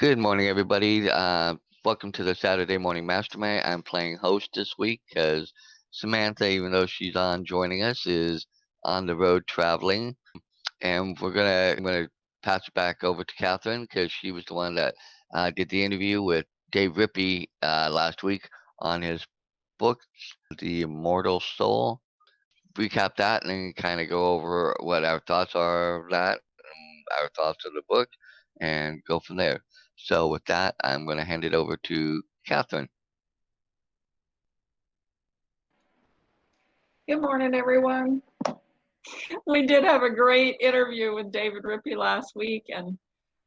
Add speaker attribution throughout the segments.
Speaker 1: Good morning, everybody. Welcome to the Saturday Morning Mastermind. I'm playing host this week because Samantha, even though she's on joining us, is on the road traveling. And I'm gonna pass it back over to Katherine because she was the one that did the interview with Dave Rippy last week on his book, The Immortal Soul. Recap that and then kind of go over what our thoughts are of that, our thoughts of the book, and go from there. So with that, I'm going to hand it over to Katherine.
Speaker 2: Good morning, everyone. We did have a great interview with David Rippy last week and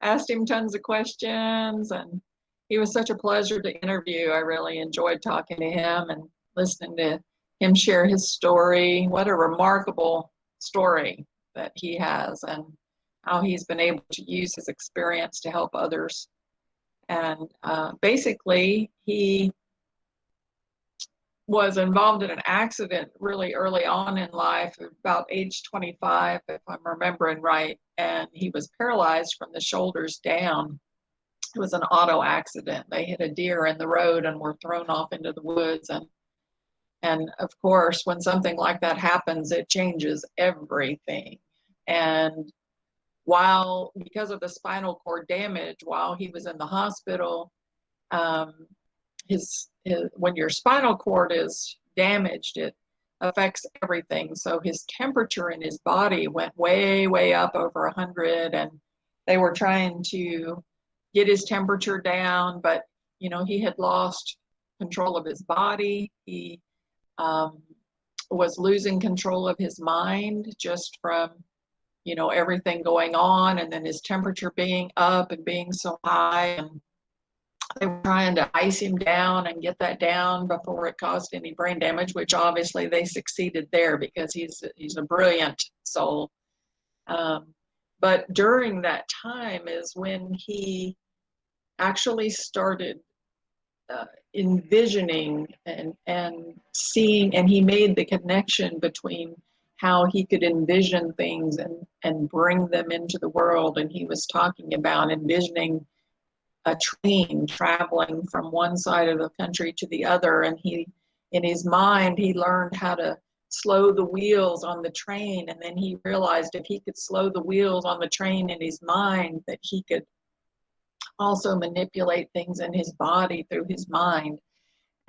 Speaker 2: asked him tons of questions, and he was such a pleasure to interview. I really enjoyed talking to him and listening to him share his story. What a remarkable story that he has, and how he's been able to use his experience to help others. And basically, he was involved in an accident really early on in life, about age 25, if I'm remembering right, and he was paralyzed from the shoulders down. It was an auto accident. They hit a deer in the road and were thrown off into the woods. And of course, when something like that happens, it changes everything. And because of the spinal cord damage, while he was in the hospital, when your spinal cord is damaged, it affects everything. So his temperature in his body went way, way up over 100, and they were trying to get his temperature down, but he had lost control of his body. He was losing control of his mind just from everything going on, and then his temperature being up and being so high, and they were trying to ice him down and get that down before it caused any brain damage, which obviously they succeeded there because he's a brilliant soul. But during that time is when he actually started envisioning and seeing, and he made the connection between how he could envision things and bring them into the world. And he was talking about envisioning a train traveling from one side of the country to the other, and in his mind he learned how to slow the wheels on the train, and then he realized if he could slow the wheels on the train in his mind, that he could also manipulate things in his body through his mind.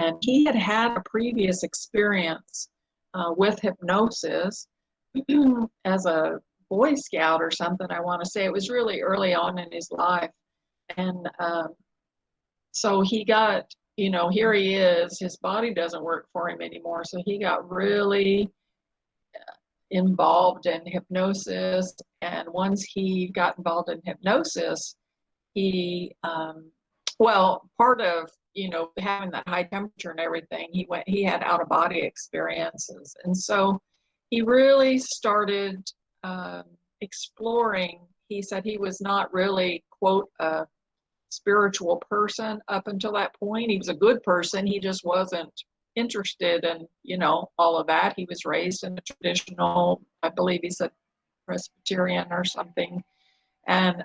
Speaker 2: And he had a previous experience with hypnosis as a Boy Scout or something, I want to say. It was really early on in his life. And so he got, here he is, his body doesn't work for him anymore. So he got really involved in hypnosis. And once he got involved in hypnosis, he, part of, having that high temperature and everything, he had out of body experiences. And so he really started exploring. He said he was not really, quote, a spiritual person up until that point. He was a good person. He just wasn't interested in, all of that. He was raised in a traditional, I believe he's a Presbyterian or something. And,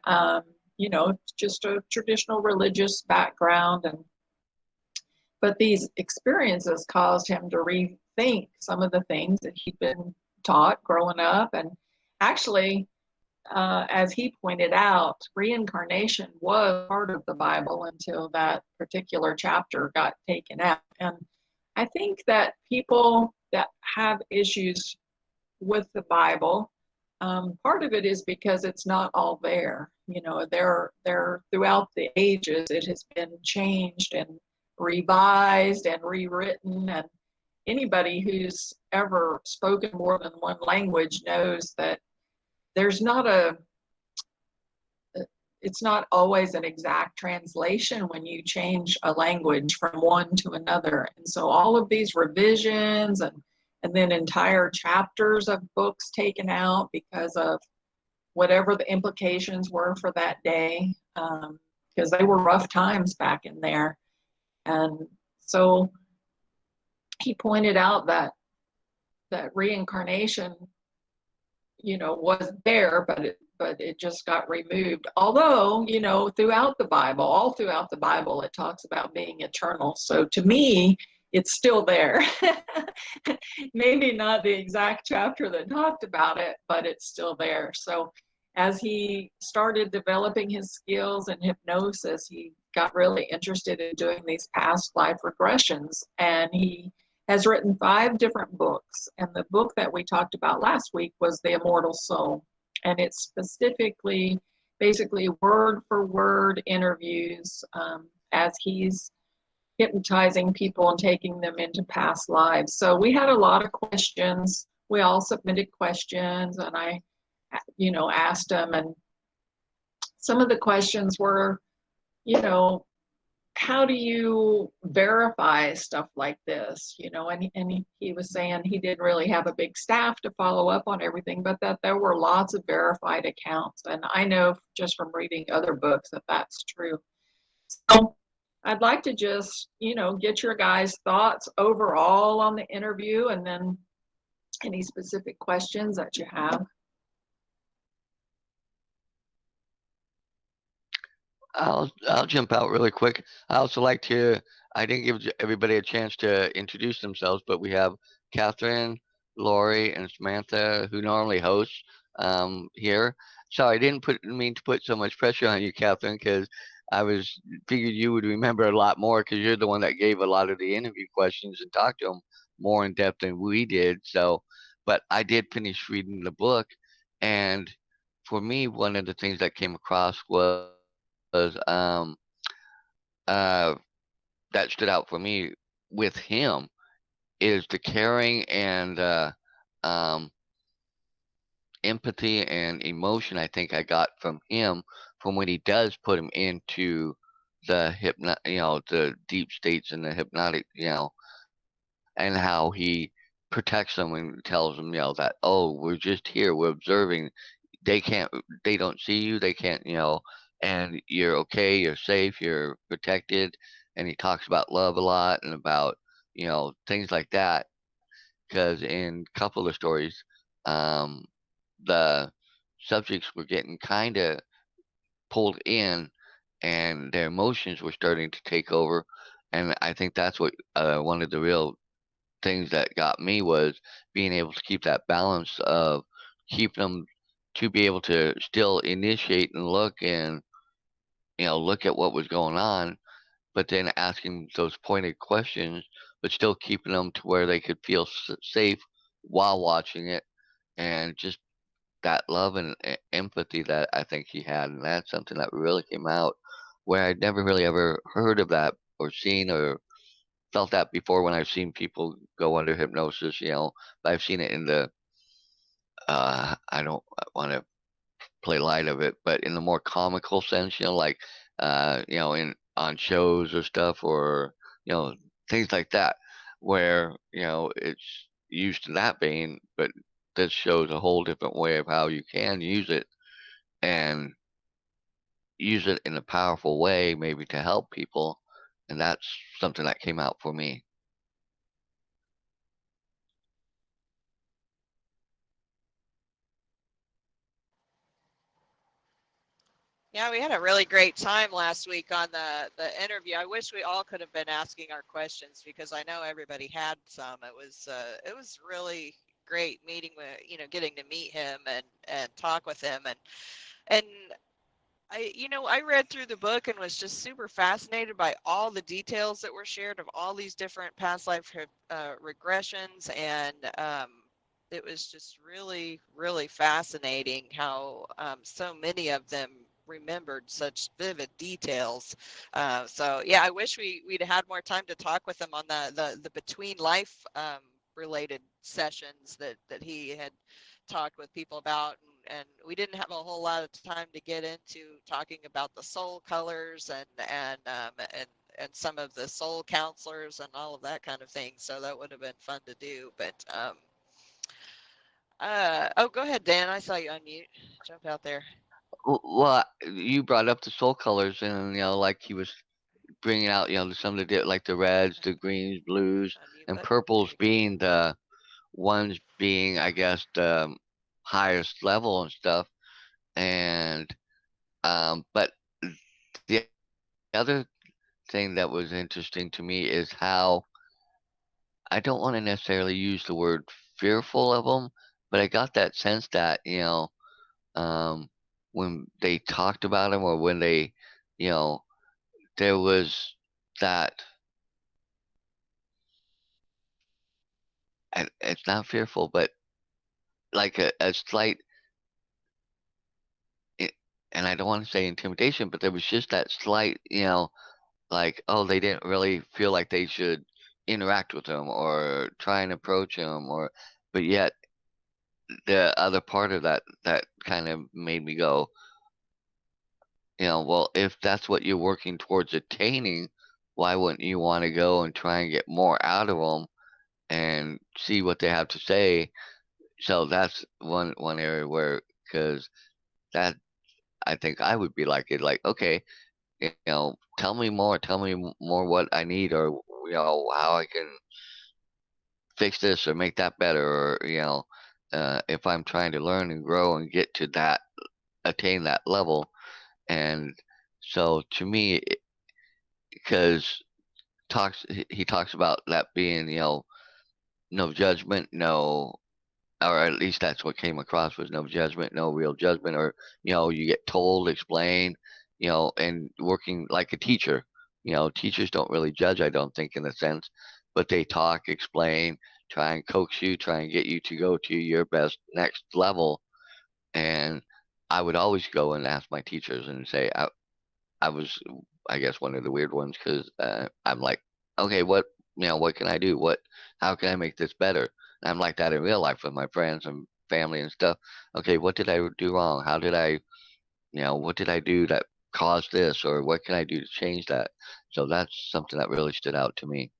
Speaker 2: just a traditional religious background. But these experiences caused him to rethink some of the things that he'd been taught growing up. And actually, as he pointed out, reincarnation was part of the Bible until that particular chapter got taken out. And I think that people that have issues with the Bible, part of it is because it's not all there. There throughout the ages, it has been changed and revised and rewritten. And anybody who's ever spoken more than one language knows that it's not always an exact translation when you change a language from one to another. And so all of these revisions and then entire chapters of books taken out because of whatever the implications were for that day, because they were rough times back in there. And so he pointed out that reincarnation, was there, but but it just got removed. Although, you know, throughout the Bible, all throughout the Bible, it talks about being eternal. So to me, it's still there. Maybe not the exact chapter that talked about it, but it's still there. So as he started developing his skills in hypnosis, he got really interested in doing these past life regressions. And he has written 5 different books. And the book that we talked about last week was The Immortal Soul. And it's specifically, basically, word for word interviews as he's hypnotizing people and taking them into past lives. So we had a lot of questions. We all submitted questions, and I, you know, asked them. And some of the questions were, you know, how do you verify stuff like this? You know, and he was saying he didn't really have a big staff to follow up on everything, but that there were lots of verified accounts. And I know just from reading other books that that's true. So I'd like to just, you know, get your guys' thoughts overall on the interview, and then any specific questions that you have.
Speaker 1: I'll jump out really quick. I also like to. I didn't give everybody a chance to introduce themselves, but we have Katherine, Lori, and Samantha who normally host here. So I didn't mean to put so much pressure on you, Katherine, because I was figured you would remember a lot more because you're the one that gave a lot of the interview questions and talked to them more in depth than we did. So, but I did finish reading the book, and for me, one of the things that came across was uh, that stood out for me with him is the caring and um, empathy and emotion I think I got from him from when he does put him into the deep states and the hypnotic, and how he protects them and tells them, that, oh, we're just here, we're observing. They don't see you, they can't, and you're okay, you're safe, you're protected. And he talks about love a lot and about, things like that. Because in a couple of stories, um, the subjects were getting kind of pulled in and their emotions were starting to take over. And I think that's what one of the real things that got me was being able to keep that balance of keeping them to be able to still initiate and look and look at what was going on, but then asking those pointed questions, but still keeping them to where they could feel safe while watching it, and just that love and empathy that I think he had, and that's something that really came out where I'd never really ever heard of that or seen or felt that before when I've seen people go under hypnosis, but I've seen it in the I don't want to play light of it, but in the more comical sense, like in on shows or stuff or things like that, where it's used in that vein, but this shows a whole different way of how you can use it and use it in a powerful way, maybe to help people, and that's something that came out for me.
Speaker 3: Yeah, we had a really great time last week on the interview. I wish we all could have been asking our questions because I know everybody had some. It was really great meeting with getting to meet him and talk with him and I read through the book and was just super fascinated by all the details that were shared of all these different past life regressions, and it was just really, really fascinating how so many of them remembered such vivid details. So yeah, I wish we'd had more time to talk with him on the between life related sessions that he had talked with people about, and we didn't have a whole lot of time to get into talking about the soul colors and some of the soul counselors and all of that kind of thing. So that would have been fun to do. But oh, go ahead, Dan. I saw you unmute. Jump out there.
Speaker 1: Well, you brought up the soul colors, and like he was bringing out some of the like the reds, the greens, blues,
Speaker 3: Unmute
Speaker 1: and
Speaker 3: button. There
Speaker 1: purples
Speaker 3: you go.
Speaker 1: being the ones being, I guess, the highest level and stuff. And but the other thing that was interesting to me is how I don't want to necessarily use the word fearful of them, but I got that sense that, um, when they talked about him or when they, you know, there was that, and it's not fearful, but like a slight, i- and I don't want to say intimidation, but there was just that slight, like, oh, they didn't really feel like they should interact with him or try and approach him, but yet the other part of that kind of made me go, well, if that's what you're working towards attaining, why wouldn't you want to go and try and get more out of them and see what they have to say? So that's one area where, because that I think I would be like it, like, okay, tell me more what I need, or how I can fix this or make that better, or if I'm trying to learn and grow and get to that, attain that level. And so to me, because he talks about that being, no judgment, no, or at least that's what came across, was no judgment, no real judgment, or you get told, explain, and working like a teacher. Teachers don't really judge, I don't think, in a sense, but they talk, explain, try and coax you, try and get you to go to your best next level. And I would always go and ask my teachers and say, I was, I guess, one of the weird ones, because I'm like, okay, what can I do? How can I make this better? And I'm like that in real life with my friends and family and stuff. Okay, what did I do wrong? How did what did I do that caused this, or what can I do to change that? So that's something that really stood out to me.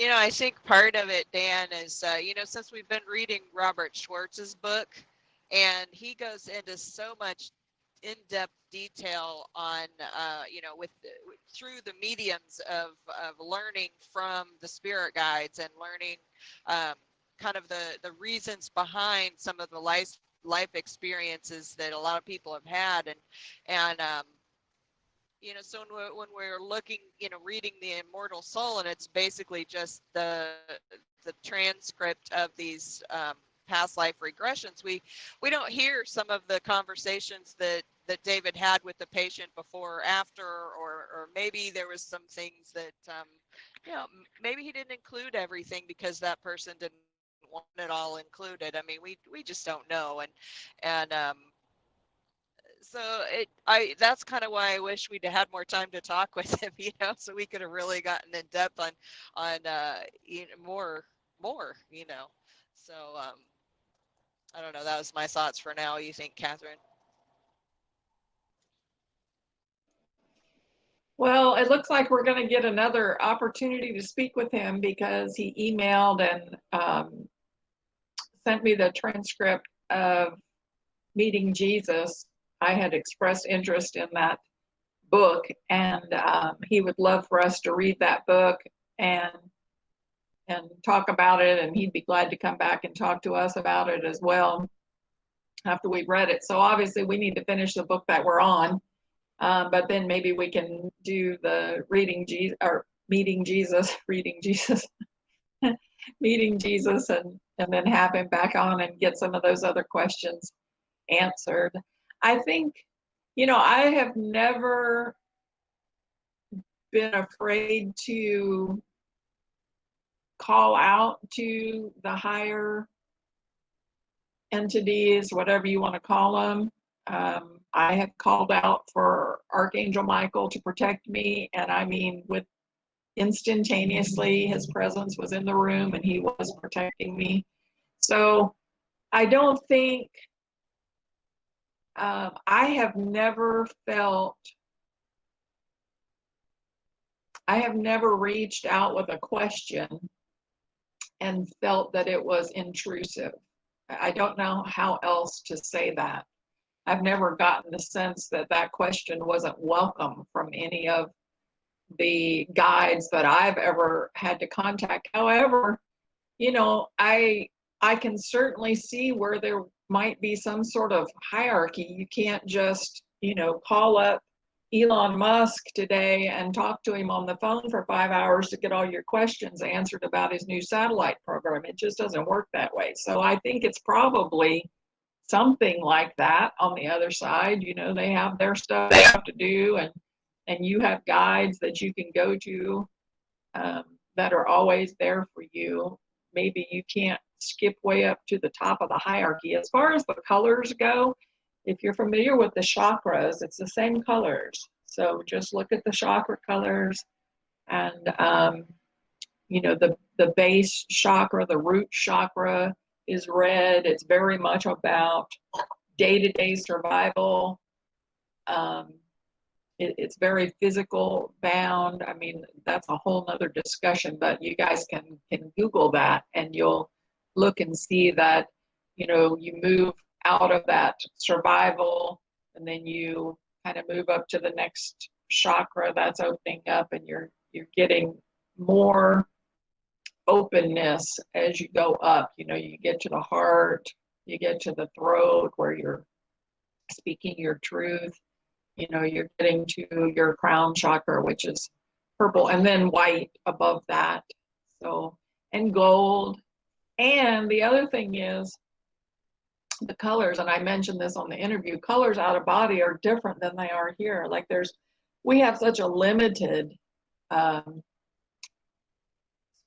Speaker 3: I think part of it, Dan, is, since we've been reading Robert Schwartz's book, and he goes into so much in-depth detail on, through the mediums of learning from the spirit guides and learning um, kind of the reasons behind some of the life experiences that a lot of people have had, and so when we're looking, reading the Immortal Soul, and it's basically just the transcript of these past life regressions, we don't hear some of the conversations that David had with the patient before or after, or maybe there was some things that maybe he didn't include everything because that person didn't want it all included. I mean, we just don't know, and so that's kind of why I wish we'd had more time to talk with him, so we could have really gotten in depth on more. So I don't know. That was my thoughts for now. You think, Katherine?
Speaker 2: Well, it looks like we're going to get another opportunity to speak with him, because he emailed and sent me the transcript of Meeting Jesus. I had expressed interest in that book, and he would love for us to read that book and talk about it, and he'd be glad to come back and talk to us about it as well after we've read it. So obviously we need to finish the book that we're on, but then maybe we can do the reading Jesus, or Meeting Jesus, reading Jesus, Meeting Jesus, and then have him back on and get some of those other questions answered. I think, I have never been afraid to call out to the higher entities, whatever you want to call them. I have called out for Archangel Michael to protect me, and I mean, with instantaneously, his presence was in the room and he was protecting me. So I don't think, I have never reached out with a question and felt that it was intrusive. I don't know how else to say that. I've never gotten the sense that that question wasn't welcome from any of the guides that I've ever had to contact. However, I I can certainly see where there might be some sort of hierarchy. You can't just, call up Elon Musk today and talk to him on the phone for 5 hours to get all your questions answered about his new satellite program. It just doesn't work that way. So I think it's probably something like that on the other side. They have their stuff they have to do, and you have guides that you can go to that are always there for you. Maybe you can't skip way up to the top of the hierarchy. As far as the colors go, if you're familiar with the chakras, it's the same colors. So just look at the chakra colors, and the base chakra, the root chakra is red. It's very much about day-to-day survival. It's very physical bound. I mean, that's a whole nother discussion, but you guys can Google that, and you'll look and see that, you move out of that survival, and then you kind of move up to the next chakra that's opening up, and you're getting more openness as you go up. You get to the heart, you get to the throat where you're speaking your truth. You're getting to your crown chakra, which is purple, and then white above that. So, and gold. And the other thing is the colors, and I mentioned this on the interview, colors out of body are different than they are here. Like we have such a limited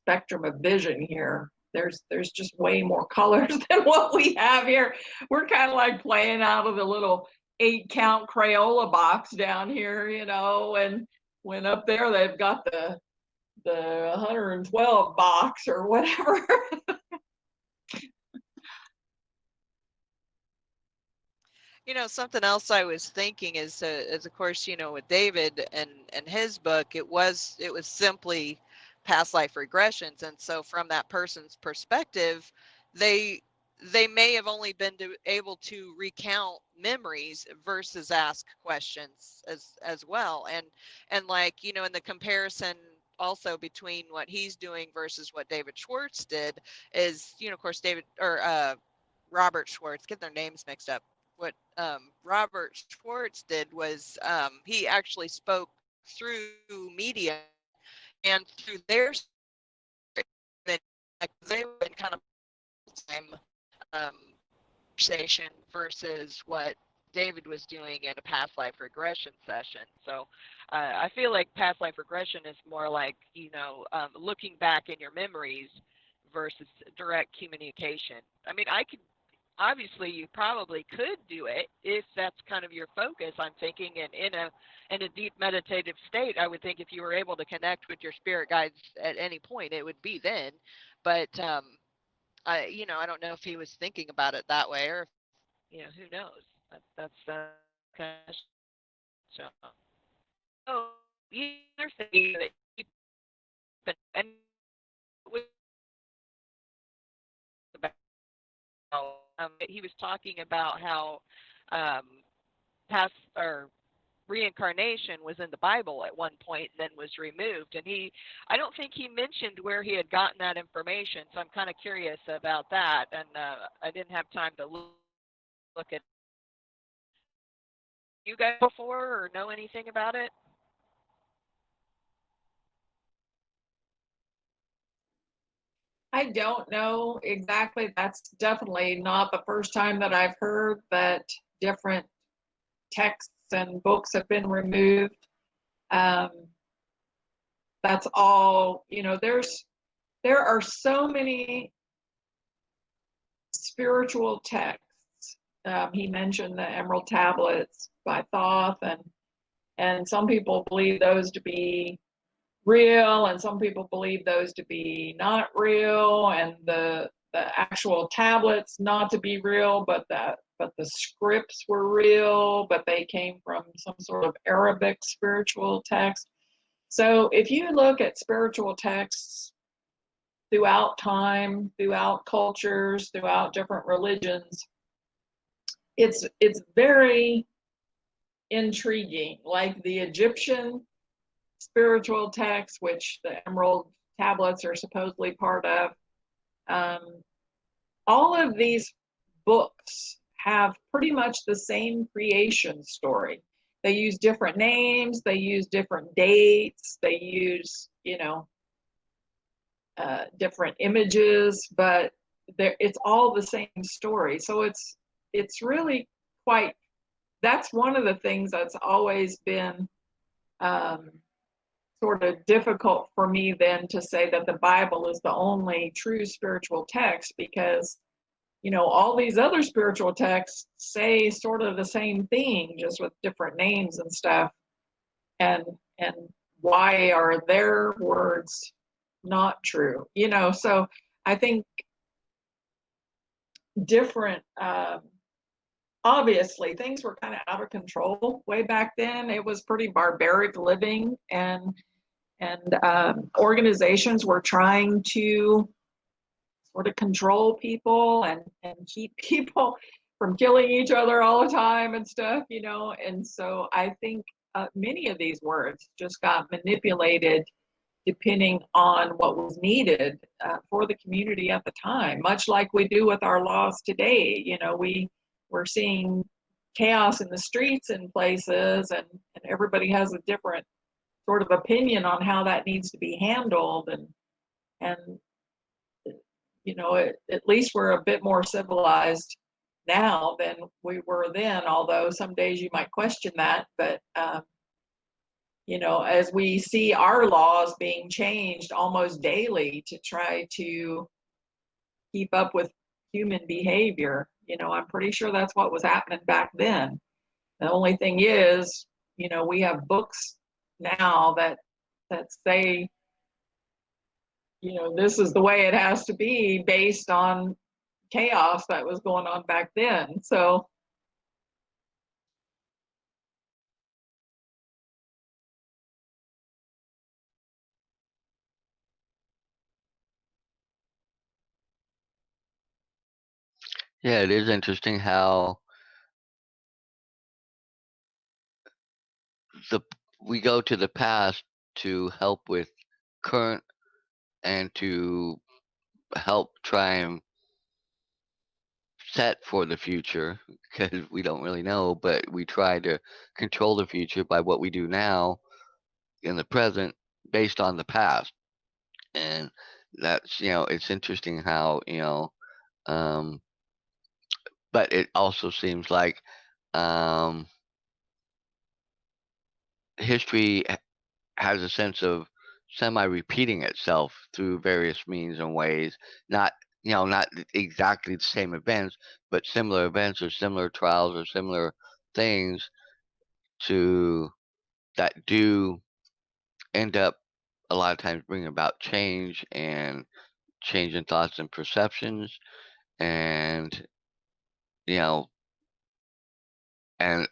Speaker 2: spectrum of vision here. There's just way more colors than what we have here. We're kind of like playing out of the little 8-count Crayola box down here, and when up there they've got the 112 box or whatever.
Speaker 3: Something else I was thinking is of course, with David and his book, it was simply past life regressions, and so from that person's perspective, they may have only been able to recount memories versus ask questions as well, and like in the comparison also between what he's doing versus what David Schwartz did is of course David or Robert Schwartz, get their names mixed up. What Robert Schwartz did was he actually spoke through media and through their they were in kind of time conversation versus what David was doing in a past life regression session. So I feel like past life regression is more like looking back in your memories versus direct communication. I mean, obviously you probably could do it if that's kind of your focus. I'm thinking in a deep meditative state, I would think if you were able to connect with your spirit guides at any point, it would be then. But I don't know if he was thinking about it that way, or who knows. That's kind of so. Oh, the other thing that and he was talking about how past or reincarnation was in the Bible at one point and then was removed, and I don't think he mentioned where he had gotten that information, so I'm kind of curious about that, and I didn't have time to look at you guys before or know anything about it.
Speaker 2: I don't know exactly. That's definitely not the first time that I've heard that different texts and books have been removed. That's all, there are so many spiritual texts. He mentioned the Emerald Tablets by Thoth, and some people believe those to be real, and some people believe those to be not real, and the actual tablets not to be real, but the scripts were real, but they came from some sort of Arabic spiritual text. So if you look at spiritual texts throughout time, throughout cultures, throughout different religions, it's very intriguing. Like the Egyptian spiritual texts, which the Emerald Tablets are supposedly part of, all of these books have pretty much the same creation story. They use different names, they use different dates, they use, different images, but it's all the same story. So it's really quite, that's one of the things that's always been sort of difficult for me then to say that the Bible is the only true spiritual text, because all these other spiritual texts say sort of the same thing, just with different names and stuff. And why are their words not true? So I think different, obviously things were kind of out of control way back then. It was pretty barbaric living, and organizations were trying to sort of control people and keep people from killing each other all the time and stuff, and so I think many of these words just got manipulated depending on what was needed for the community at the time, much like we do with our laws today. We're seeing chaos in the streets in places, and everybody has a different sort of opinion on how that needs to be handled, and at least we're a bit more civilized now than we were then, although some days you might question that. But as we see our laws being changed almost daily to try to keep up with human behavior, I'm pretty sure that's what was happening back then. The only thing is, we have books now that say, this is the way it has to be based on chaos that was going on back then. So
Speaker 1: Yeah, it is interesting how the we go to the past to help with current and to help try and set for the future, because we don't really know, but we try to control the future by what we do now in the present based on the past. And that's, it's interesting how, um, but it also seems like um, history has a sense of semi repeating itself through various means and ways, not not exactly the same events, but similar events or similar trials or similar things to that do end up a lot of times bringing about change and change in thoughts and perceptions. And you know and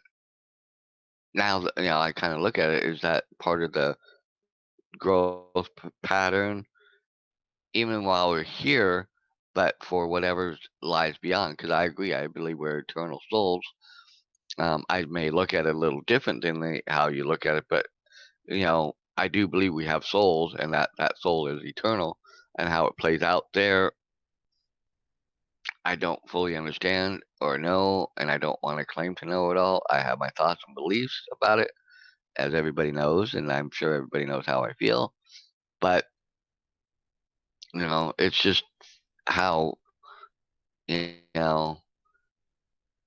Speaker 1: now that I kind of look at it, is that part of the growth pattern even while we're here, but for whatever lies beyond. Because I agree, I believe we're eternal souls. I may look at it a little different than how you look at it, but I do believe we have souls, and that soul is eternal. And how it plays out there, I don't fully understand or know, and I don't want to claim to know it all. I have my thoughts and beliefs about it, as everybody knows, and I'm sure everybody knows how I feel. But it's just how you know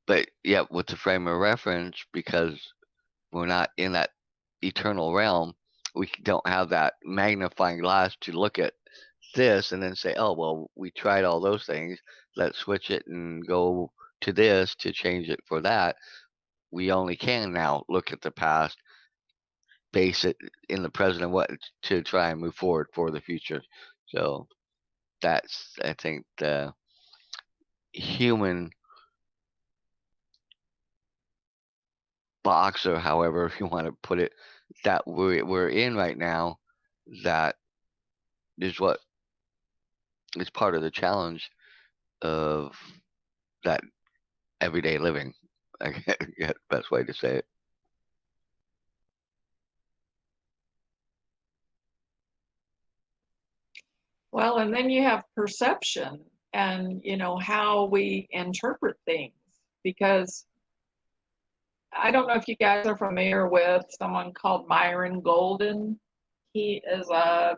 Speaker 1: but yeah, with the frame of reference, because we're not in that eternal realm, we don't have that magnifying glass to look at this and then say, oh, well, we tried all those things. Let's switch it and go to this to change it for that. We only can now look at the past, base it in the present, and what to try and move forward for the future. So that's, I think, the human box, or however you want to put it, that we're in right now, that is what is part of the challenge of that everyday living. I guess the best way to say it.
Speaker 2: well, and then you have perception, and how we interpret things. Because I don't know if you guys are familiar with someone called Myron Golden. He is a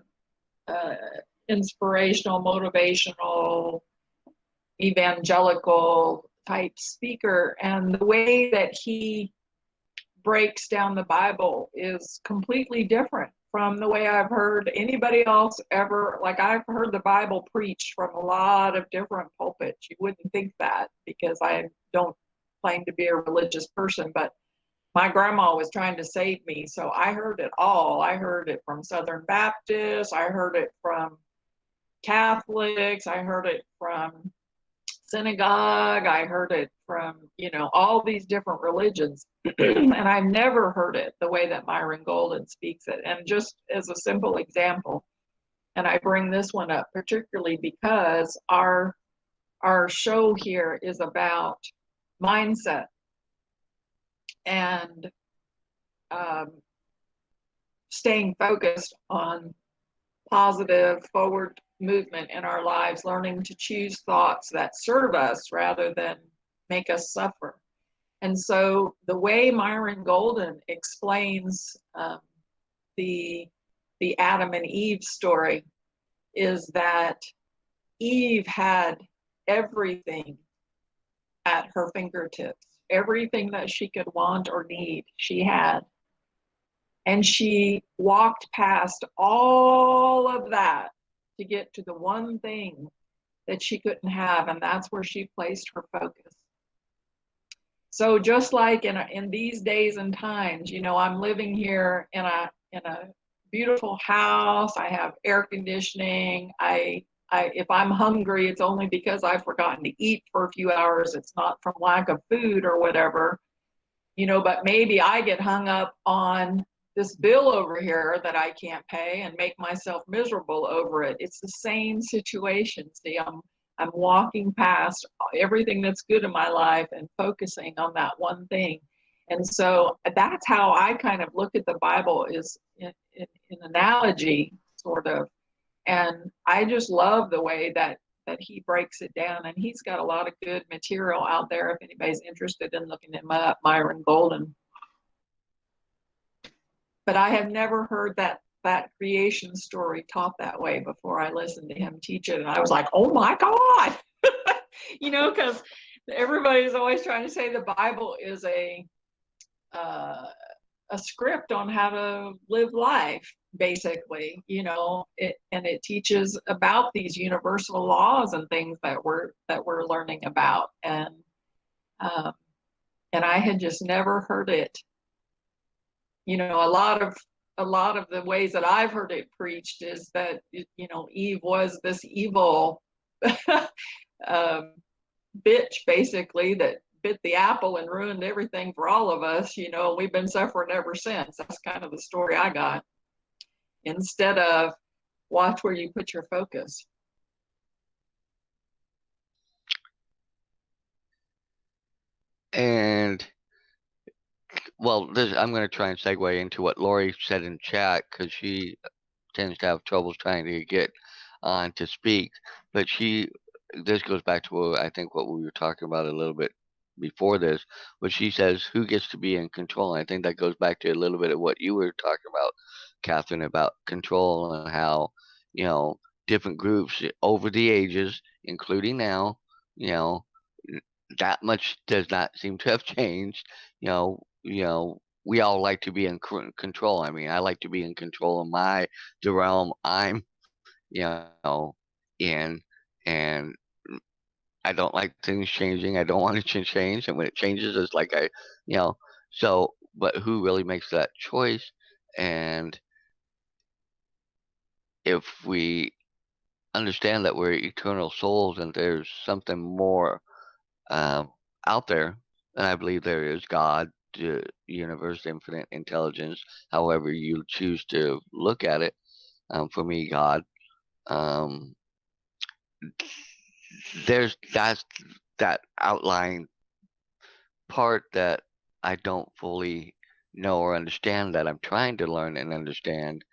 Speaker 2: inspirational, motivational, evangelical type speaker, and the way that he breaks down the Bible is completely different from the way I've heard anybody else ever. Like, I've heard the Bible preached from a lot of different pulpits. You wouldn't think that, because I don't claim to be a religious person, but my grandma was trying to save me, so I heard it all. I heard it from Southern Baptists, I heard it from Catholics, I heard it from synagogue, I heard it from, all these different religions. And I've never heard it the way that Myron Golden speaks it. And just as a simple example, and I bring this one up particularly because our show here is about mindset and staying focused on positive forward movement in our lives, learning to choose thoughts that serve us rather than make us suffer. And so the way Myron Golden explains the Adam and Eve story is that Eve had everything at her fingertips. Everything that she could want or need, she had. And she walked past all of that to get to the one thing that she couldn't have, and that's where she placed her focus. So just like in these days and times, I'm living here in a beautiful house. I have air conditioning. If I'm hungry, it's only because I've forgotten to eat for a few hours. It's not from lack of food or whatever, but maybe I get hung up on this bill over here that I can't pay and make myself miserable over it. It's the same situation. See, I'm walking past everything that's good in my life and focusing on that one thing. And so that's how I kind of look at the Bible, is in analogy, sort of. And I just love the way that he breaks it down. And he's got a lot of good material out there if anybody's interested in looking him up, Myron Golden. But I have never heard that creation story taught that way before I listened to him teach it. And I was like, oh my God, because everybody's always trying to say the Bible is a script on how to live life, basically, and it teaches about these universal laws and things that we're learning about. And I had just never heard it. A lot of the ways that I've heard it preached is that, Eve was this evil bitch, basically, that bit the apple and ruined everything for all of us. We've been suffering ever since. That's kind of the story I got. Instead of watch where you put your focus.
Speaker 1: And well, I'm going to try and segue into what Lori said in chat, because she tends to have troubles trying to get on to speak. But this goes back to I think what we were talking about a little bit before this, but she says, who gets to be in control? And I think that goes back to a little bit of what you were talking about, Katherine, about control and how, different groups over the ages, including now, that much does not seem to have changed. We all like to be in control. I mean, I like to be in control of the realm I'm, in, and I don't like things changing. I don't want it to change. And when it changes, it's like but who really makes that choice? And if we understand that we're eternal souls and there's something more out there, and I believe there is God, the universe, infinite intelligence, however you choose to look at it. For me, God, there's that outline part that I don't fully know or understand, that I'm trying to learn and understand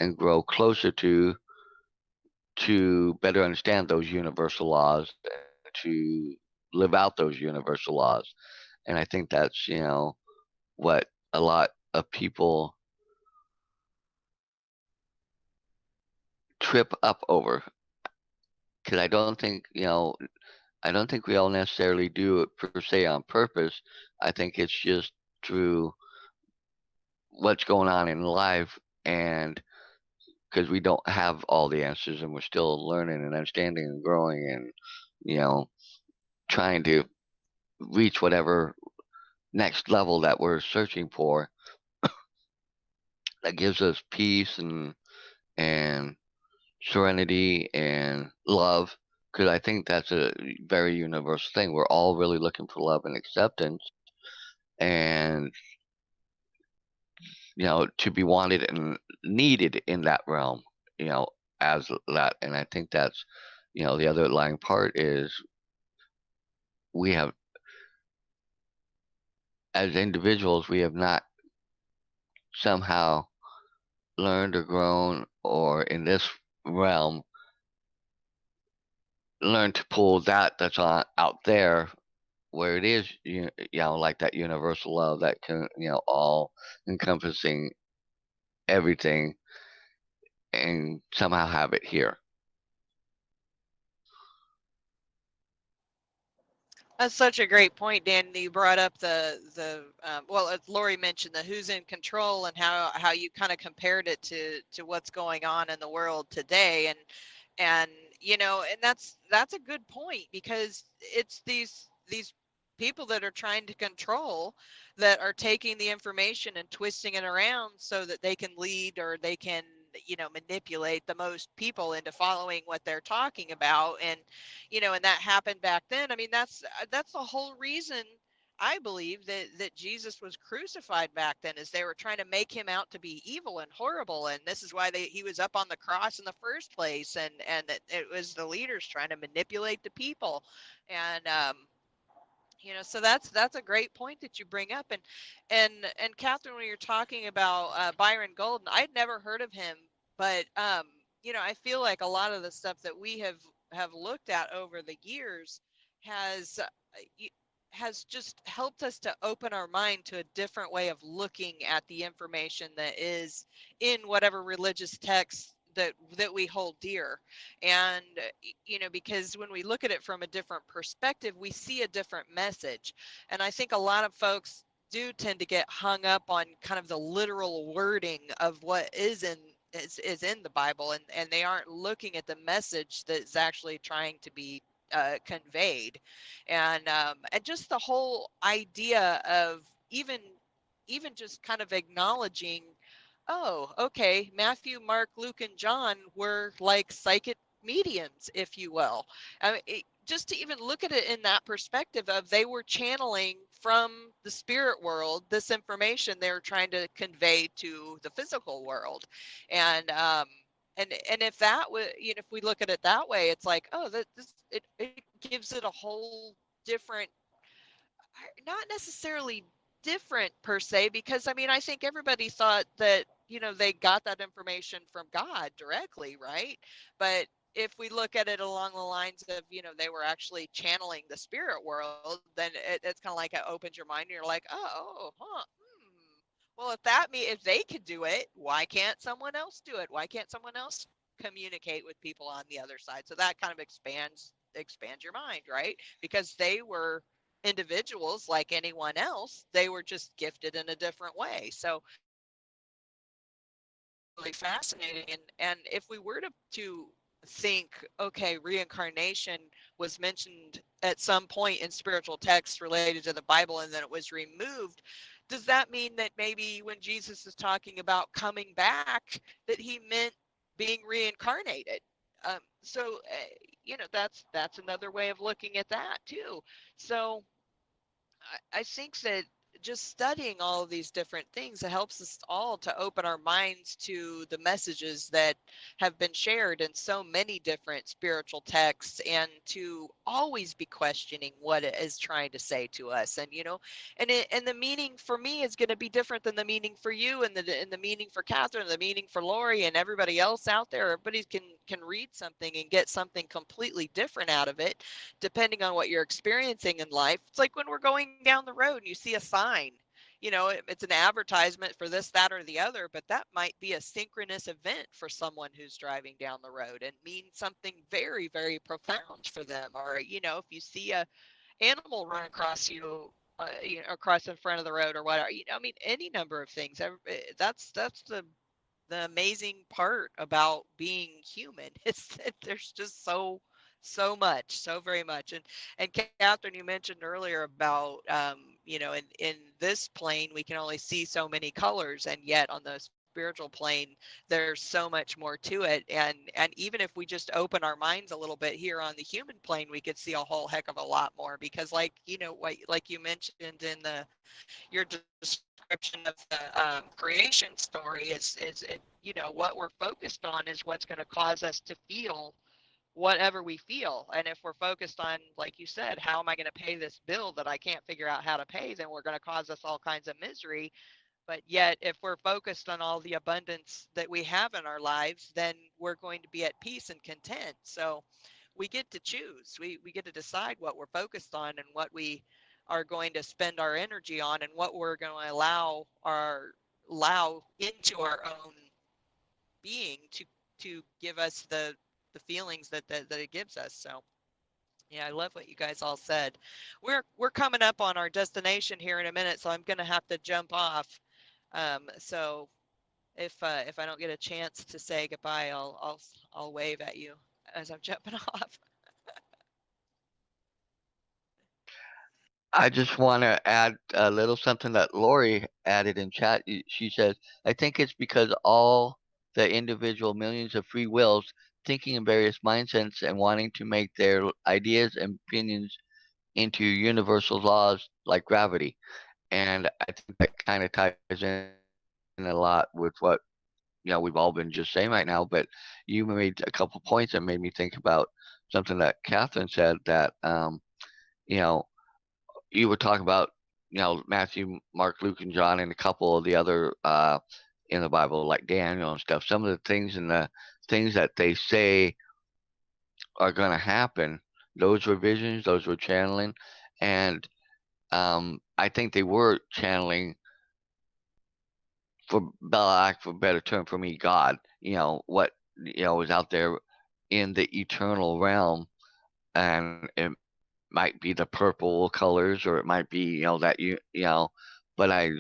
Speaker 1: and grow closer to to better understand those universal laws, to live out those universal laws. And I think that's, what a lot of people trip up over. Because I don't think we all necessarily do it per se on purpose. I think it's just through what's going on in life, and because we don't have all the answers and we're still learning and understanding and growing and, you know, trying to reach whatever next level that we're searching for, that gives us peace and serenity and love. Because I think that's a very universal thing. We're all really looking for love and acceptance, and to be wanted and needed in that realm, you know, as that. And I think that's, the other lying part is we have, as individuals, we have not somehow learned or grown, or in this realm, learned to pull that's on out there, where it is, like that universal love that can, all encompassing everything, and somehow have it here.
Speaker 3: That's such a great point, Dan. You brought up well, as Lori mentioned, the who's in control and how you kind of compared it to what's going on in the world today, and and that's a good point, because it's these people that are trying to control, that are taking the information and twisting it around so that they can lead, or they can manipulate the most people into following what they're talking about. And that happened back then. I mean, that's the whole reason I believe that Jesus was crucified back then, is they were trying to make him out to be evil and horrible, and this is why he was up on the cross in the first place, and that it was the leaders trying to manipulate the people. And so that's a great point that you bring up. And Katherine, when you're talking about Byron Golden, I'd never heard of him, but I feel like a lot of the stuff that we have looked at over the years has has just helped us to open our mind to a different way of looking at the information that is in whatever religious text that we hold dear. And because when we look at it from a different perspective, we see a different message. And I think a lot of folks do tend to get hung up on kind of the literal wording of what is in the Bible, and they aren't looking at the message that's actually trying to be conveyed. And just the whole idea of even just kind of acknowledging, oh, okay, Matthew, Mark, Luke, and John were like psychic mediums, if you will. I mean, just to even look at it in that perspective of, they were channeling from the spirit world this information they were trying to convey to the physical world. And if that was, if we look at it that way, it's like, oh, it gives it a whole different, not necessarily different per se, because I mean, I think everybody thought that they got that information from God directly, right? But if we look at it along the lines of they were actually channeling the spirit world, then it's kind of like, it opens your mind and you're like, oh, huh, well, if they could do it, why can't someone else do it? Why can't someone else communicate with people on the other side? So that kind of expands your mind, right? Because they were individuals like anyone else. They were just gifted in a different way. So really fascinating. And if we were to think, okay, reincarnation was mentioned at some point in spiritual texts related to the Bible, and then it was removed, does that mean that maybe when Jesus is talking about coming back, that he meant being reincarnated? So that's another way of looking at that too. So I think that just studying all of these different things, it helps us all to open our minds to the messages that have been shared in so many different spiritual texts, and to always be questioning what it is trying to say to us. And and the meaning for me is going to be different than the meaning for you, and the meaning for Katherine, and the meaning for Lori, and everybody else out there. Everybody can read something and get something completely different out of it, depending on what you're experiencing in life. It's like when we're going down the road and you see a sign, it's an advertisement for this, that, or the other, but that might be a synchronous event for someone who's driving down the road and mean something very, very profound for them. Or, if you see a animal run across across in front of the road or whatever, I mean, any number of things. That's the amazing part about being human is that there's just so much, so very much. And Katherine, you mentioned earlier about in this plane we can only see so many colors, and yet on the spiritual plane there's so much more to it. And even if we just open our minds a little bit here on the human plane, we could see a whole heck of a lot more, because like you mentioned in your description of the creation story, is it, what we're focused on is what's going to cause us to feel whatever we feel. And if we're focused on, like you said, how am I going to pay this bill that I can't figure out how to pay, then we're going to cause us all kinds of misery. But yet, if we're focused on all the abundance that we have in our lives, then we're going to be at peace and content. So we get to choose. We get to decide what we're focused on, and what we are going to spend our energy on, and what we're going to allow into our own being to give us the feelings that it gives us. So yeah, I love what you guys all said. We're coming up on our destination here in a minute, so I'm going to have to jump off. So if I don't get a chance to say goodbye, I'll wave at you as I'm jumping off.
Speaker 1: I just want to add a little something that Lori added in chat. She says, I think it's because all the individual millions of free wills thinking in various mindsets and wanting to make their ideas and opinions into universal laws like gravity. And I think that kind of ties in a lot with what we've all been just saying right now. But you made a couple points that made me think about something that Catherine said, that you know you were talking about, Matthew, Mark, Luke, and John, and a couple of the other in the Bible, like Daniel and stuff. Some of the things and the things that they say are going to happen, those were visions, those were channeling, and I think they were channeling, for lack of a better term, for me, God. What is out there in the eternal realm, and it might be the purple colors, or it might be that but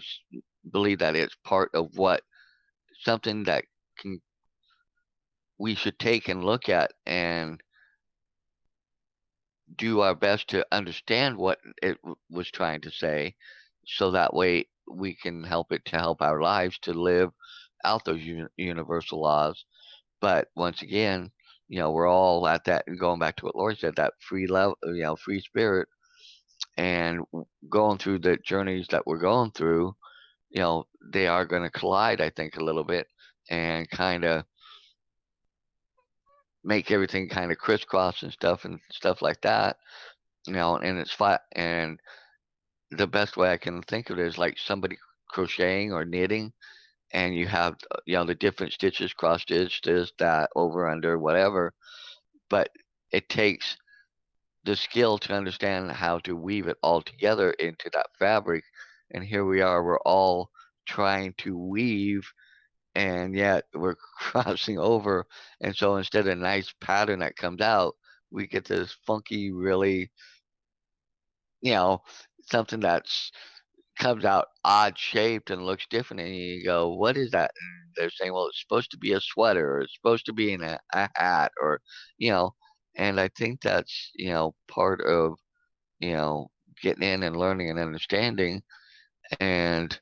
Speaker 1: believe that it's part of what something that can we should take and look at and do our best to understand what it was trying to say, so that way we can help it to help our lives to live out those universal laws. But once again, we're all at that, and going back to what Lori said, that free level, free spirit, and going through the journeys that we're going through, they are going to collide, I think, a little bit, and kind of make everything kind of crisscross and stuff like that. And it's flat. And the best way I can think of it is like somebody crocheting or knitting, and you have the different stitches, cross stitch, this, that, over, under, whatever. But it takes the skill to understand how to weave it all together into that fabric. And here we are, we're all trying to weave, and yet we're crossing over. And so instead of a nice pattern that comes out, we get this funky, really, you know, something that's comes out odd shaped and looks different, and you go, what is that? And they're saying, well, it's supposed to be a sweater, or it's supposed to be in a hat, or you know and I think that's part of you know getting in and learning and understanding. And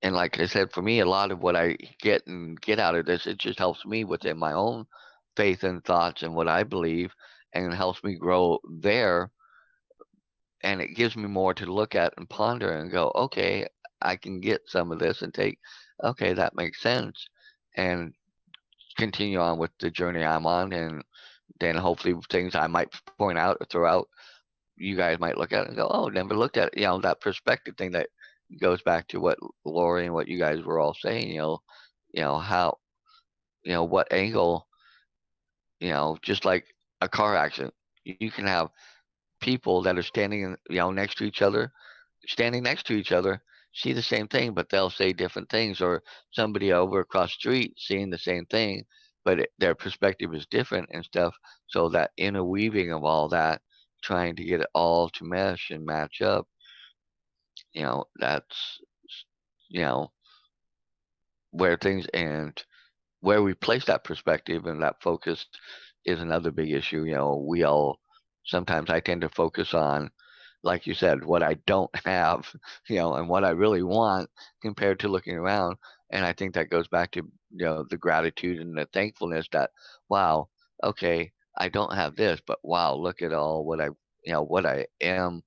Speaker 1: and like I said, for me, a lot of what I get out of this, it just helps me within my own faith and thoughts and what I believe, and helps me grow there. and it gives me more to look at and ponder and go, okay, I can get some of this and take, okay, that makes sense, and continue on with the journey I'm on, and then hopefully things I might point out or throw out, you guys might look at it and go, oh, never looked at it. That perspective thing that goes back to what Lori and what you guys were all saying. How, what angle, just like a car accident, you can have people that are standing next to each other, see the same thing, but they'll say different things, or somebody over across the street seeing the same thing, but their perspective is different and stuff. So that interweaving of all that, trying to get it all to mesh and match up, that's, you know, where things and where we place that perspective and that focus is another big issue. We all, sometimes I tend to focus on, like you said, what I don't have, and what I really want compared to looking around. And I think that goes back to, the gratitude and the thankfulness that, wow, okay, I don't have this, but wow, look at all what I am,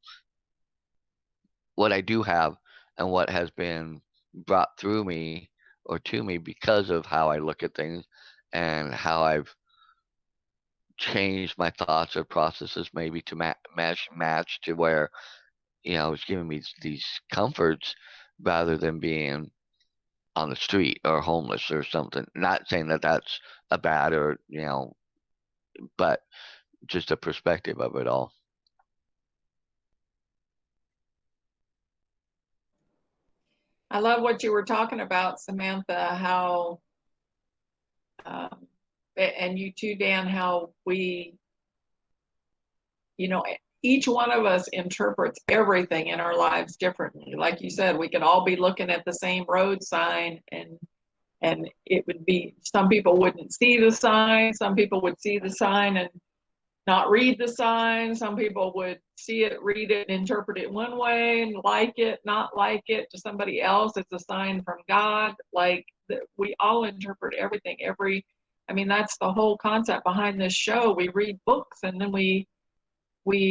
Speaker 1: what I do have, and what has been brought through me or to me because of how I look at things and how I've changed my thoughts or processes maybe to match to where, it's giving me these comforts rather than being on the street or homeless or something. Not saying that that's a bad or, but just a perspective of it all.
Speaker 2: I love what you were talking about, Samantha, how, and you too, Dan, how we, each one of us interprets everything in our lives differently. Like you said, we could all be looking at the same road sign, and it would be, some people wouldn't see the sign, some people would see the sign and not read the sign, some people would see it, read it, and interpret it one way and like it, not like it. To somebody else, it's a sign from God. Like, we all interpret everything. That's the whole concept behind this show. We read books, and then we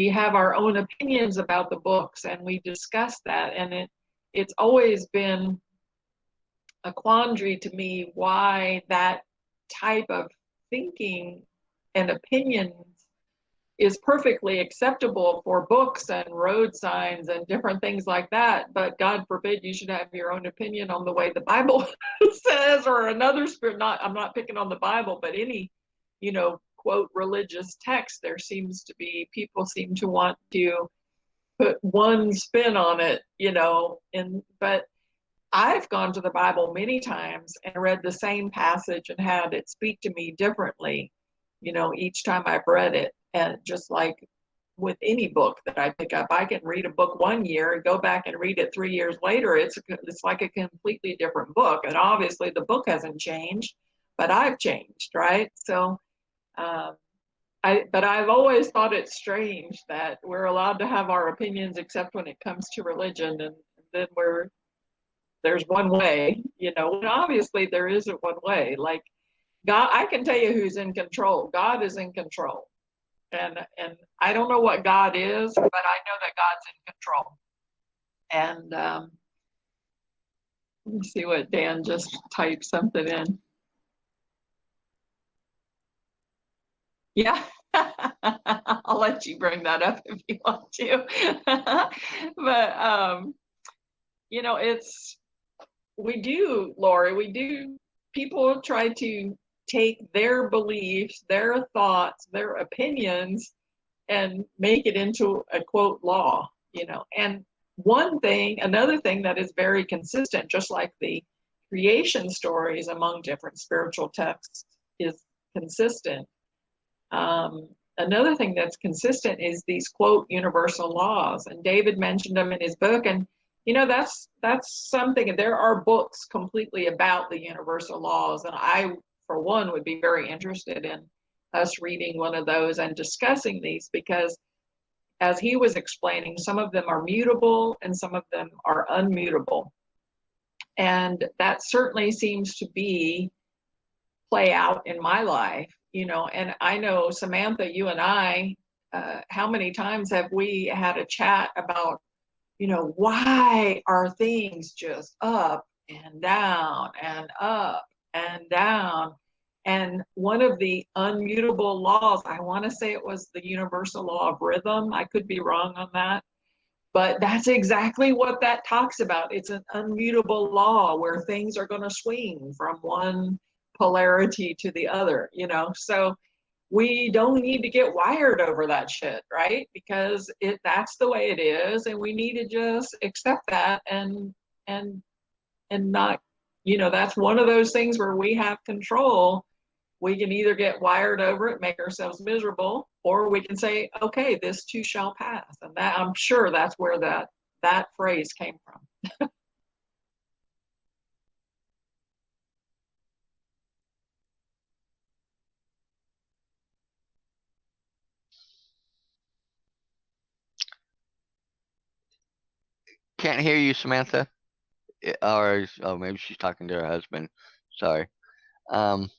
Speaker 2: have our own opinions about the books, and we discuss that. And it's always been a quandary to me why that type of thinking and opinions is perfectly acceptable for books and road signs and different things like that. But God forbid you should have your own opinion on the way the Bible says, or another spirit. I'm not picking on the Bible, but any, quote, religious text, there seems to be, people seem to want to put one spin on it, but I've gone to the Bible many times and read the same passage and had it speak to me differently, each time I've read it. And just like with any book that I pick up, I can read a book one year and go back and read it 3 years later. It's like a completely different book. And obviously the book hasn't changed, but I've changed, right? So, but I've always thought it strange that we're allowed to have our opinions except when it comes to religion, and then there's one way, and obviously there isn't one way. Like, God, I can tell you who's in control. God is in control. And I don't know what God is, but I know that God's in control. And let me see what Dan just typed something in. Yeah, I'll let you bring that up if you want to. But Lori, people try to take their beliefs, their thoughts, their opinions, and make it into a quote law, and another thing that is very consistent, just like the creation stories among different spiritual texts is consistent. Another thing that's consistent is these quote universal laws, and David mentioned them in his book. And that's something. There are books completely about the universal laws, and I, for one, would be very interested in us reading one of those and discussing these, because as he was explaining, some of them are mutable and some of them are unmutable. And that certainly seems to play out in my life, and I know, Samantha, you and I how many times have we had a chat about, why are things just up and down and up and down? And one of the unmutable laws, I want to say it was the universal law of rhythm. I could be wrong on that, but that's exactly what that talks about. It's an unmutable law where things are going to swing from one polarity to the other, So we don't need to get wired over that shit, right? Because that's the way it is, and we need to just accept that and not, that's one of those things where we have control. We can either get wired over it, make ourselves miserable, or we can say, okay, this too shall pass. And that, I'm sure that's where that phrase came from.
Speaker 1: Can't hear you, Samantha. Or oh, maybe she's talking to her husband. Sorry. Um,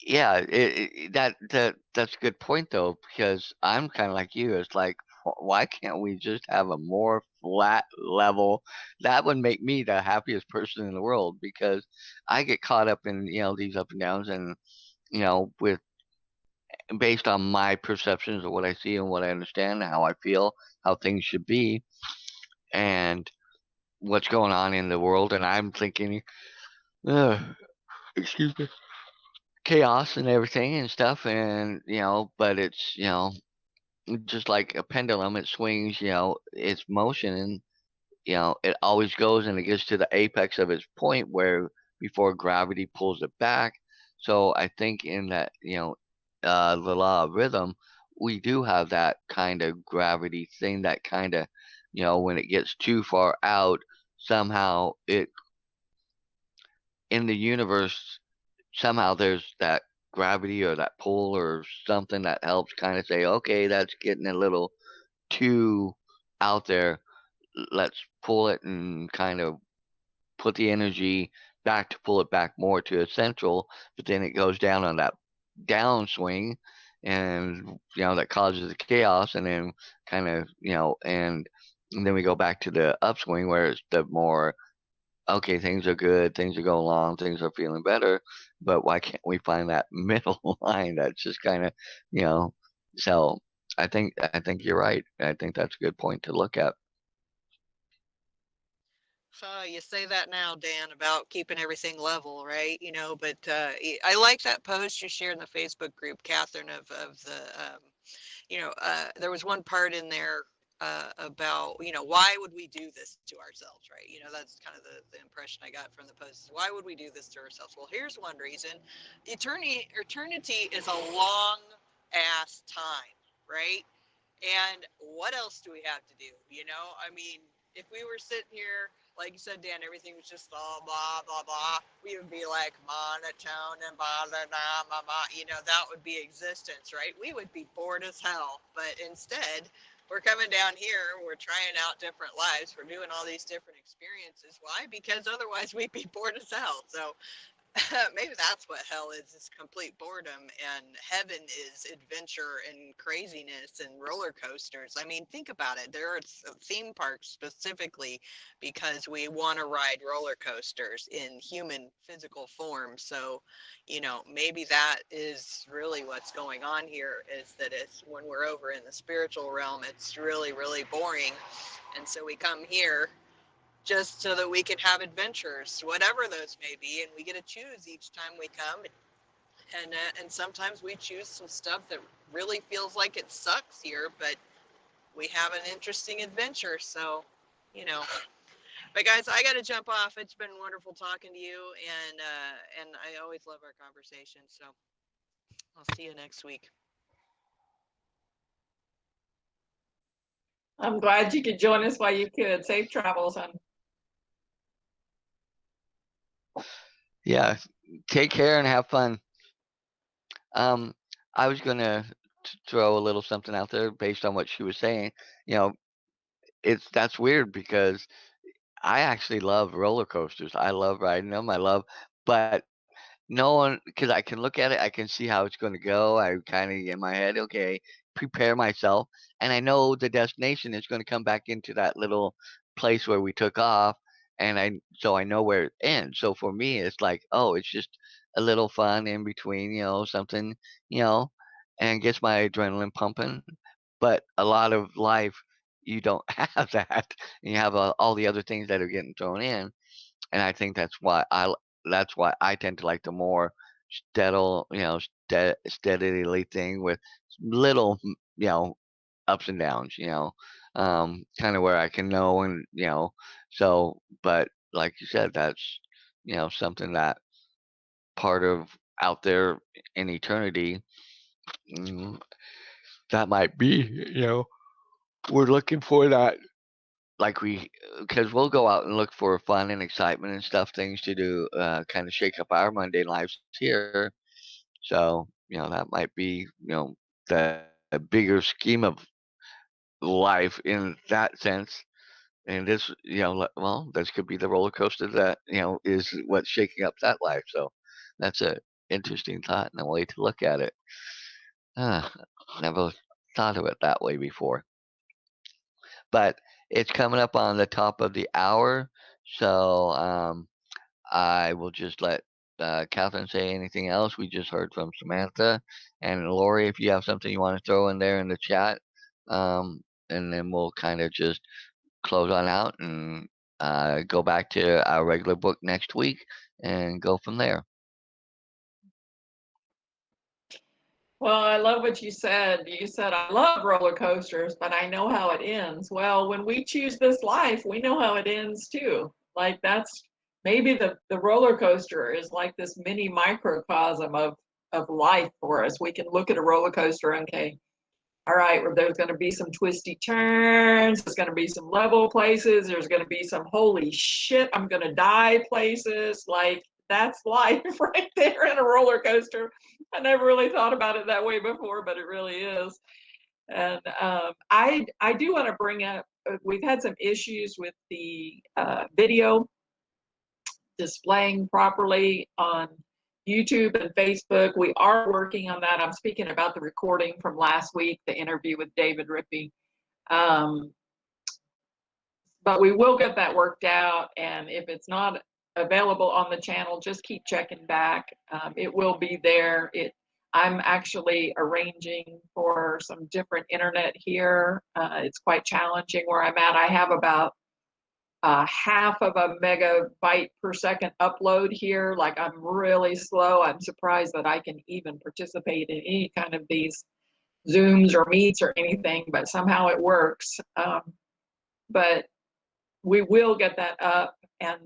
Speaker 1: yeah, that's a good point though, because I'm kind of like you. It's like, why can't we just have a more flat level? That would make me the happiest person in the world, because I get caught up in these up and downs, and with based on my perceptions of what I see and what I understand, how I feel, how things should be, and what's going on in the world, and I'm thinking, ugh, excuse me, chaos and everything and stuff, and but it's just like a pendulum, it swings, its motion, and it always goes, and it gets to the apex of its point where before gravity pulls it back. So I think in that the law of rhythm, we do have that kind of gravity thing, that kind of when it gets too far out, somehow it in the universe, somehow there's that gravity or that pull or something that helps kind of say, okay, that's getting a little too out there. Let's pull it and kind of put the energy back to pull it back more to a central, but then it goes down on that downswing, and that causes the chaos, and then kind of and then we go back to the upswing where it's the more, okay, things are good, things are going along, things are feeling better, but why can't we find that middle line that's just kind of, you know, so I think you're right. I think that's a good point to look at.
Speaker 3: So you say that now, Dan, about keeping everything level, right? But I like that post you shared in the Facebook group, Catherine, of the, there was one part in there about, why would we do this to ourselves, right? That's kind of the impression I got from the post. Is why would we do this to ourselves? Well, here's one reason. Eternity is a long ass time, right? And what else do we have to do? I mean, if we were sitting here, like you said, Dan, everything was just all blah, blah, blah, we would be like monotone and blah, blah, blah, blah, blah. That would be existence, right? We would be bored as hell. But instead, we're coming down here, we're trying out different lives, we're doing all these different experiences. Why? Because otherwise we'd be bored as hell. So maybe that's what hell is complete boredom, and heaven is adventure and craziness and roller coasters. I mean, think about it. There are theme parks specifically because we want to ride roller coasters in human physical form. So, maybe that is really what's going on here, is that it's when we're over in the spiritual realm, it's really, really boring. And so we come here just so that we can have adventures, whatever those may be, and we get to choose each time we come. And sometimes we choose some stuff that really feels like it sucks here, but we have an interesting adventure. So, you know. But guys, I got to jump off. It's been wonderful talking to you, and I always love our conversation. So I'll see you next week.
Speaker 2: I'm glad you could join us while you could. Safe travels, hon.
Speaker 1: Yeah, take care and have fun. I was gonna throw a little something out there based on what she was saying. You know, that's weird because I actually love roller coasters. I love riding them. But knowing, because I can look at it, I can see how it's going to go. I kind of in my head, okay, prepare myself, and I know the destination is going to come back into that little place where we took off, and I know where it ends. So for me, it's like, oh, it's just a little fun in between, something, you know, and gets my adrenaline pumping. But a lot of life, you don't have that. You have all the other things that are getting thrown in, and I think that's why I tend to like the more steadily thing with little, ups and downs, kind of where I can know, and so. But like you said, that's something that part of out there in eternity, mm, that might be, we're looking for that. Like because we'll go out and look for fun and excitement and stuff, things to do, kind of shake up our mundane lives here. So, that might be, the bigger scheme of life in that sense. And this, well, this could be the roller coaster that, is what's shaking up that life. So that's a interesting thought and a way to look at it. Uh, Never thought of it that way before. But it's coming up on the top of the hour. So, I will just let Catherine say anything else. We just heard from Samantha and Lori. If you have something you want to throw in there in the chat, and then we'll kind of just close on out and go back to our regular book next week and go from there.
Speaker 2: Well, I love what you said. You said, I love roller coasters, but I know how it ends. Well, when we choose this life, we know how it ends too. Like that's maybe the roller coaster is like this mini microcosm of life for us. We can look at a roller coaster and okay, all right, well, there's going to be some twisty turns. There's going to be some level places. There's going to be some holy shit, I'm going to die places. Like that's life right there in a roller coaster. I never really thought about it that way before, but it really is. And I do want to bring up, we've had some issues with the video displaying properly on YouTube and Facebook. We are working on that. I'm speaking about the recording from last week, the interview with David Rippy. But we will get that worked out. And if it's not available on the channel, just keep checking back. It will be there. I'm actually arranging for some different internet here. It's quite challenging where I'm at. I have about half of a megabyte per second upload here. Like I'm really slow. I'm surprised that I can even participate in any kind of these Zooms or Meets or anything, but somehow it works. But we will get that up, and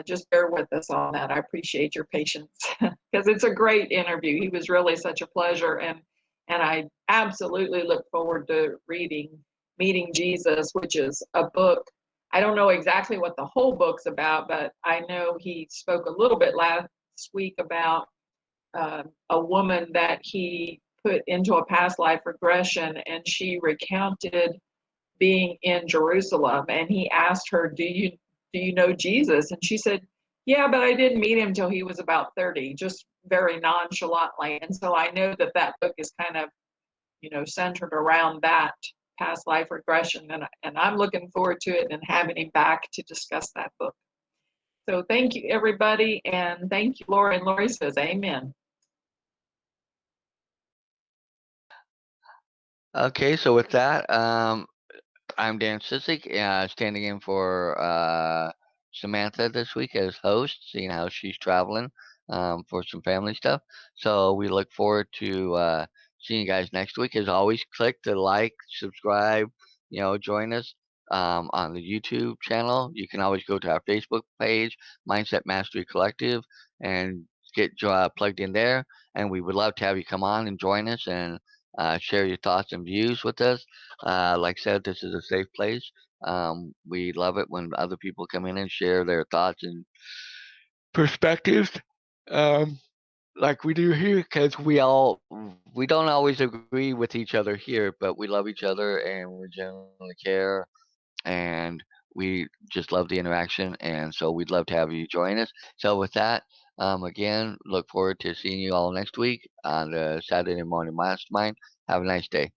Speaker 2: just bear with us on that. I appreciate your patience because it's a great interview. He was really such a pleasure, and I absolutely look forward to reading Meeting Jesus, which is a book. I don't know exactly what the whole book's about, but I know he spoke a little bit last week about a woman that he put into a past life regression, and she recounted being in Jerusalem, and he asked her, do you know Jesus? And she said, yeah, but I didn't meet him till he was about 30, just very nonchalantly. And so I know that that book is kind of, centered around that past life regression, and I'm looking forward to it and having him back to discuss that book. So thank you, everybody, and thank you, Laura. And Lori says, amen.
Speaker 1: Okay, so with that, I'm Dan Sisik, standing in for Samantha this week as host, seeing how she's traveling for some family stuff. So we look forward to seeing you guys next week. As always, click the like, subscribe, join us on the YouTube channel. You can always go to our Facebook page, Mindset Mastery Collective, and get plugged in there. And we would love to have you come on and join us and share your thoughts and views with us. Like I said, this is a safe place. We love it when other people come in and share their thoughts and perspectives, um, like we do here, because we don't always agree with each other here, but we love each other and we genuinely care, and we just love the interaction. And so we'd love to have you join us. So with that, Again, look forward to seeing you all next week on the Saturday Morning Mastermind. Have a nice day.